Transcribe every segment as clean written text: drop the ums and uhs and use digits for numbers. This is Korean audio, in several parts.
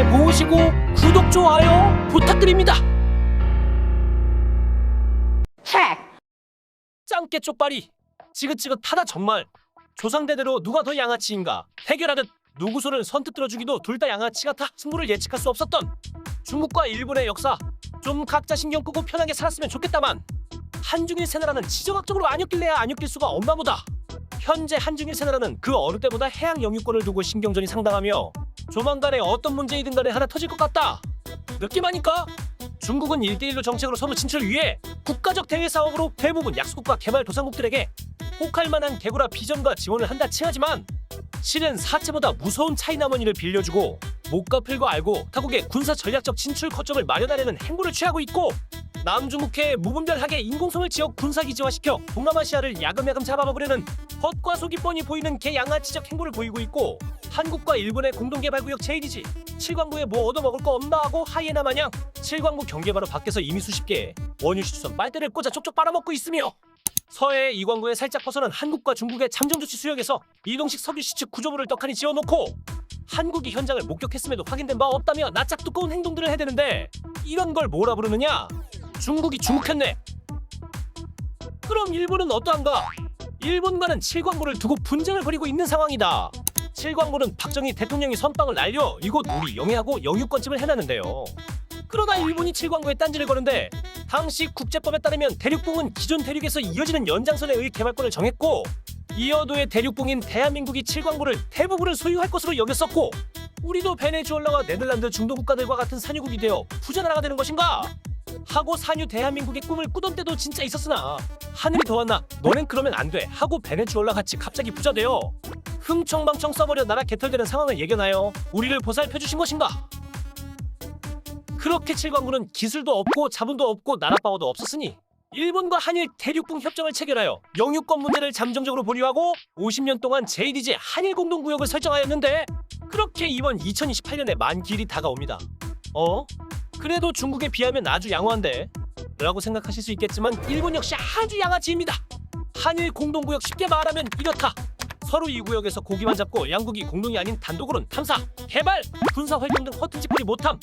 보시고 구독, 좋아요 부탁드립니다. 짱깨 쪽발이 지긋지긋하다 정말. 조상대대로 누가 더 양아치인가 대결하듯 누구 손을 선뜻 들어주기도 둘 다 양아치 같아 승부를 예측할 수 없었던 중국과 일본의 역사. 좀 각자 신경 끄고 편하게 살았으면 좋겠다만 한중일 새나라는 지정학적으로 안 엮일래야 안 엮일 수가 없나 보다. 현재 한중일 새나라는 그 어느 때보다 해양 영유권을 두고 신경전이 상당하며 조만간에 어떤 문제이든 간에 하나 터질 것 같다. 느낌하니까 중국은 1대1로 정책으로 서로 진출을 위해 국가적 대외 사업으로 대부분 약소국과 개발도상국들에게 혹할 만한 개구라 비전과 지원을 한다 칭하지만 실은 사채보다 무서운 차이나머니를 빌려주고 못 갚을 거 알고 타국의 군사 전략적 진출 거점을 마련하려는 행보를 취하고 있고, 남중국해에 무분별하게 인공섬을 지역 군사기지화시켜 동남아시아를 야금야금 잡아먹으려는 겉과 속이 뻔히 보이는 개양아치적 행보를 보이고 있고, 한국과 일본의 공동개발구역 제1이지 7광부에 뭐 얻어먹을 거 없나 하고 하이에나 마냥 7광부 경계 바로 밖에서 이미 수십 개의 원유시추선 빨대를 꽂아 쪽쪽 빨아먹고 있으며, 서해 이광구에 살짝 벗어난 한국과 중국의 잠정조치 수역에서 이동식 석유시축 구조물을 떡하니 지어놓고 한국이 현장을 목격했음에도 확인된 바 없다며 낯짝 두꺼운 행동들을 해대는데, 이런 걸 뭐라 부르느냐? 중국이 주목했네. 그럼 일본은 어떠한가? 일본과는 7광부를 두고 분쟁을 벌이고 있는 상황이다. 7광부는 박정희 대통령이 선빵을 날려 이곳 우리 영해하고 영유권집을 해놨는데요. 그러나 일본이 7광부에 딴지를 거는데, 당시 국제법에 따르면 대륙봉은 기존 대륙에서 이어지는 연장선에 의해 개발권을 정했고, 이어도의 대륙봉인 대한민국이 7광부를 대부분을 소유할 것으로 여겼었고, 우리도 베네수엘라와 네덜란드 중동 국가들과 같은 산유국이 되어 부자나라가 되는 것인가 하고 산유 대한민국의 꿈을 꾸던 때도 진짜 있었으나 하늘이 더웠나 너넨 그러면 안 돼 하고 베네수엘라 같이 갑자기 부자 되어 흥청망청 써버려 나라 개털되는 상황을 예견하여 우리를 보살펴 주신 것인가. 그렇게 7광부는 기술도 없고 자본도 없고 나라 파워도 없었으니 일본과 한일 대륙봉 협정을 체결하여 영유권 문제를 잠정적으로 보류하고 50년 동안 제1이지 한일 공동구역을 설정하였는데, 그렇게 이번 2028년에 만기일이 다가옵니다. 그래도 중국에 비하면 아주 양호한데? 라고 생각하실 수 있겠지만 일본 역시 아주 양아치입니다. 한일 공동구역 쉽게 말하면 이렇다. 서로 이 구역에서 고기만 잡고 양국이 공동이 아닌 단독으로는 탐사, 개발, 군사활동 등 허튼 짓거리 못함.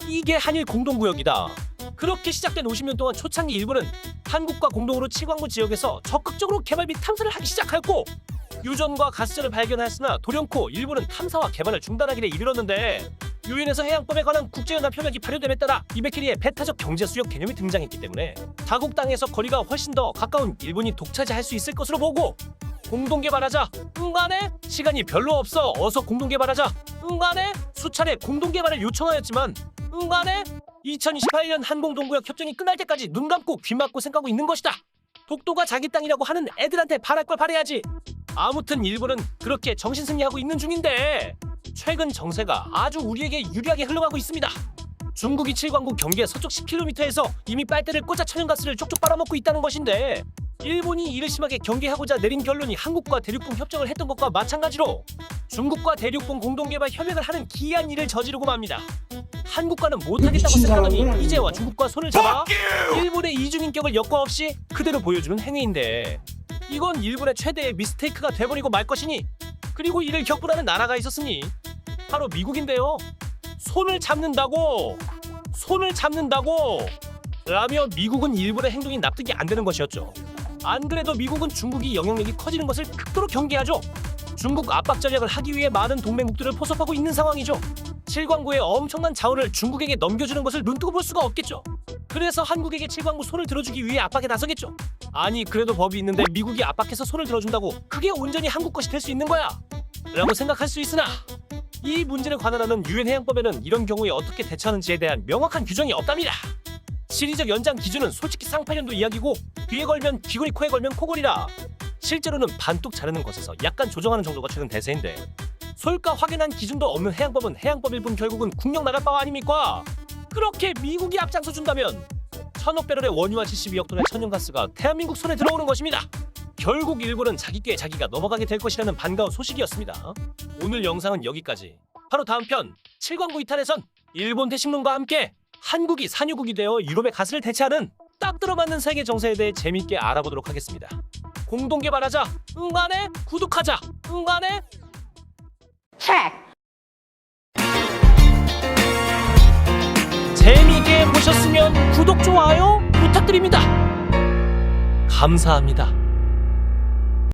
이게 한일 공동구역이다. 그렇게 시작된 50년 동안 초창기 일본은 한국과 공동으로 7광부 지역에서 적극적으로 개발 및 탐사를 하기 시작하였고, 유전과 가스전을 발견하였으나 돌연코 일본은 탐사와 개발을 중단하기를 이르렀는데, 유엔에서 해양법에 관한 국제연합 협약이 발효됨에 따라 이베키리의 배타적 경제 수역 개념이 등장했기 때문에 자국 땅에서 거리가 훨씬 더 가까운 일본이 독차지할 수 있을 것으로 보고, 공동개발하자. 응가네? 시간이 별로 없어. 어서 공동개발하자. 응가네? 수차례 공동개발을 요청하였지만 응가네? 2028년 한공동구역 협정이 끝날 때까지 눈 감고 귀 막고 생각하고 있는 것이다. 독도가 자기 땅이라고 하는 애들한테 바랄 걸 바래야지. 아무튼 일본은 그렇게 정신승리하고 있는 중인데, 최근 정세가 아주 우리에게 유리하게 흘러가고 있습니다. 중국이 7광부 경계 서쪽 10km에서 이미 빨대를 꽂아 천연가스를 쪽쪽 빨아먹고 있다는 것인데, 일본이 이를 심하게 경계하고자 내린 결론이 한국과 대륙봉 협정을 했던 것과 마찬가지로 중국과 대륙봉 공동개발 협약을 하는 기이한 일을 저지르고 맙니다. 한국과는 못하겠다고 생각하더니 이제와 중국과 손을 잡아 일본의 이중인격을 여과 없이 그대로 보여주는 행위인데, 이건 일본의 최대의 미스테이크가 돼버리고 말 것이니, 그리고 이를 격분하는 나라가 있었으니 바로 미국인데요. 손을 잡는다고 라며 미국은 일본의 행동이 납득이 안 되는 것이었죠. 안 그래도 미국은 중국이 영향력이 커지는 것을 극도로 경계하죠. 중국 압박 전략을 하기 위해 많은 동맹국들을 포섭하고 있는 상황이죠. 7광부의 엄청난 자원을 중국에게 넘겨주는 것을 눈뜨고 볼 수가 없겠죠. 그래서 한국에게 7광부 손을 들어주기 위해 압박에 나서겠죠. 아니 그래도 법이 있는데 미국이 압박해서 손을 들어준다고 그게 온전히 한국 것이 될 수 있는 거야? 라고 생각할 수 있으나, 이 문제를 관할하는 유엔 해양법에는 이런 경우에 어떻게 대처하는지에 대한 명확한 규정이 없답니다. 시리적 연장 기준은 솔직히 쌍팔년도 이야기고, 귀에 걸면 귀걸이, 코에 걸면 코걸이라 실제로는 반뚝 자르는 것에서 약간 조정하는 정도가 최근 대세인데, 솔까 확인한 기준도 없는 해양법은 해양법일 뿐 결국은 국력 나갈 바와 아닙니까? 그렇게 미국이 앞장서 준다면 1000억 배럴의 원유와 72억 톤의 천연가스가 대한민국 손에 들어오는 것입니다. 결국 일본은 자기 꾀에 자기가 넘어가게 될 것이라는 반가운 소식이었습니다. 오늘 영상은 여기까지. 바로 다음 편 7광부 이탈에선 일본 대식론과 함께 한국이 산유국이 되어 유럽의 가스를 대체하는 딱 들어맞는 세계 정세에 대해 재밌게 알아보도록 하겠습니다. 공동개발하자. 응가네? 구독하자. 응가네? check. 좋으셨다면 구독, 좋아요 부탁드립니다. 감사합니다.